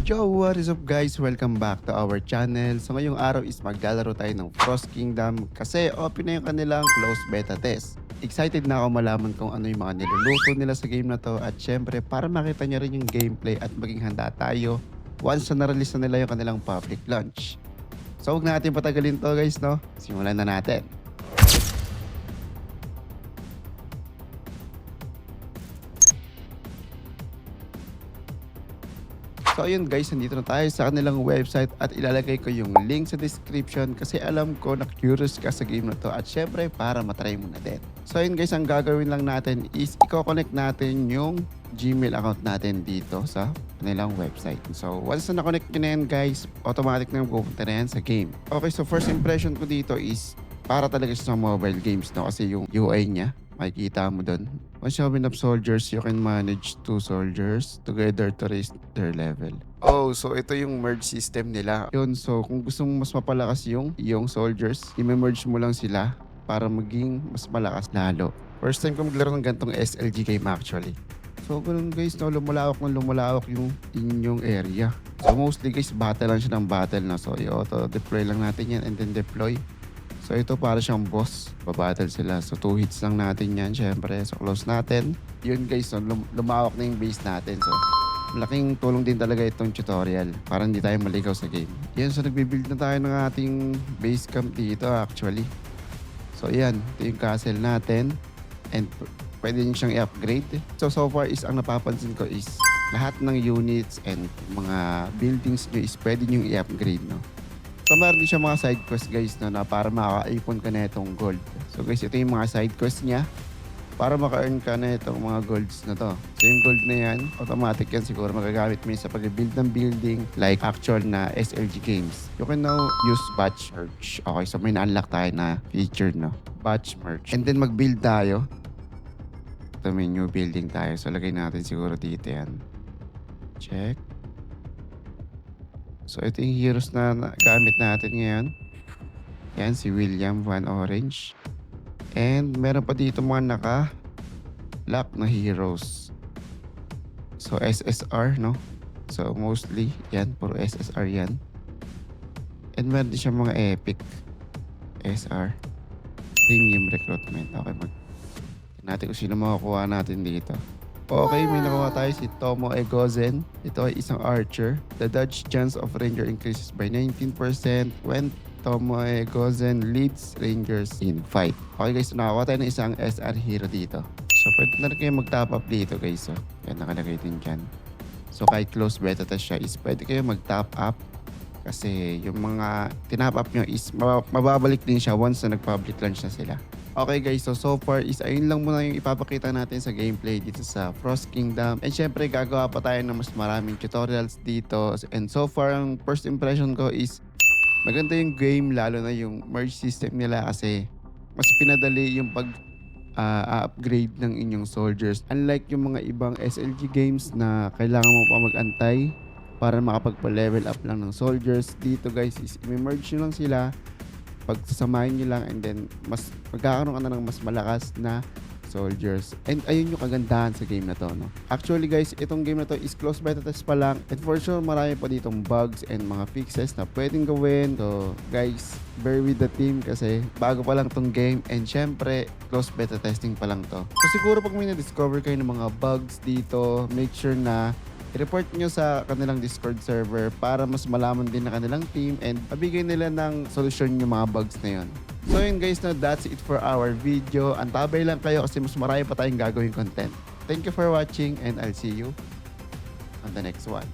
Yo, what is up guys? Welcome back to our channel. So ngayong araw is maglalaro tayo ng Frost Kingdom kasi open na yung kanilang closed beta test. Excited na ako malaman kung ano yung mga niluluto nila sa game na to at syempre para makita nyo rin yung gameplay at maging handa tayo once na na-release na nila yung kanilang public launch. So huwag na natin patagalin to guys, no? Simulan na natin. So ayun guys, nandito na tayo sa kanilang website at ilalagay ko yung link sa description kasi alam ko na curious ka sa game na to at syempre para matry mo na din. So ayun guys, ang gagawin lang natin is i-connect natin yung Gmail account natin dito sa kanilang website. So once na na-connect nyo na yan guys, automatic na pupunta na yan sa game. Okay, so first impression ko dito is para talaga siya sa mobile games, no? Kasi yung UI niya, makikita mo doon. Once you have enough soldiers, you can manage 2 soldiers together to raise their level. Oh, so ito yung merge system nila. Yun, so kung gusto mo mas mapalakas yung soldiers, i-merge mo lang sila para maging mas malakas lalo. First time ko maglaro ng gantong SLG game actually. So ganun guys, no, lumulawak yung inyong area. So mostly guys, battle lang siya ng battle na. So i-auto-deploy lang natin yan and then deploy. So ito para siyang boss, babattle sila. So 2 hits lang natin yan syempre. So close natin. Yun guys, no, lumawak na yung base natin. So malaking tulong din talaga itong tutorial para hindi tayo maligaw sa game. Yan, so nagbibuild na tayo ng ating base camp dito actually. So yan, ito yung castle natin. And pwede nyo siyang i-upgrade. So far is ang napapansin ko is lahat ng units and mga buildings nyo is pwede nyo i-upgrade, no? So meron din siya mga side quest guys, no, na para maka-ipon ka na itong gold. So guys, ito yung mga side quest niya para maka-earn ka na itong mga golds na to. So yung gold na yan, automatic yan siguro magagamit mo sa pag-build ng building like actual na SLG games. You can now use batch merge. Okay, so may na-unlock tayo na feature, no? Batch merge. And then mag-build tayo. Ito may new building tayo. So lagay natin siguro dito yan. Check. So ito yung heroes na gamit natin ngayon. Yan, si William Van Orange. And meron pa dito mga naka-lock na heroes. So SSR, no? So mostly, yan, puro SSR yan. And meron din siya mga epic SR. Premium recruitment. Okay, natin kung sino makakuha natin dito. Okay, may nakuha tayo si Tomo Egozen. Ito ay isang archer. The dodge chance of ranger increases by 19% when Tomo Egozen leads rangers in fight. Okay guys, so nakakuha tayo ng isang SR hero dito. So pwede na rin kayo mag-top up dito guys. So, yan, nakalagay din dyan. So kahit close beta test siya is pwede kayo mag-top up. Kasi yung mga tinap up nyo is mababalik din siya once na nag-public launch na sila. Okay guys, so far is ayun lang muna yung ipapakita natin sa gameplay dito sa Frost Kingdom. And syempre gagawa pa tayo ng mas maraming tutorials dito. And so far ang first impression ko is maganda yung game, lalo na yung merge system nila kasi mas pinadali yung upgrade ng inyong soldiers. Unlike yung mga ibang SLG games na kailangan mo pa mag-antay para makapagpa-level up lang ng soldiers, dito guys is i-merge nyo lang sila, pagsasamahin nyo lang, and then mas magkakaroon ka na ng mas malakas na soldiers. And ayun yung kagandahan sa game na to, no? Actually guys, itong game na to is close beta test pa lang, and for sure marami pa ditong bugs and mga fixes na pwedeng gawin. So guys, bear with the team kasi bago pa lang tong game and syempre close beta testing pa lang to. So siguro pag may na-discover kayo ng mga bugs dito, make sure na i-report nyo sa kanilang Discord server para mas malaman din na kanilang team and mabigay nila ng solusyon yung mga bugs na yun. So yun guys, no, that's it for our video. Antabay lang kayo kasi mas marami pa tayong gagawing content. Thank you for watching and I'll see you on the next one.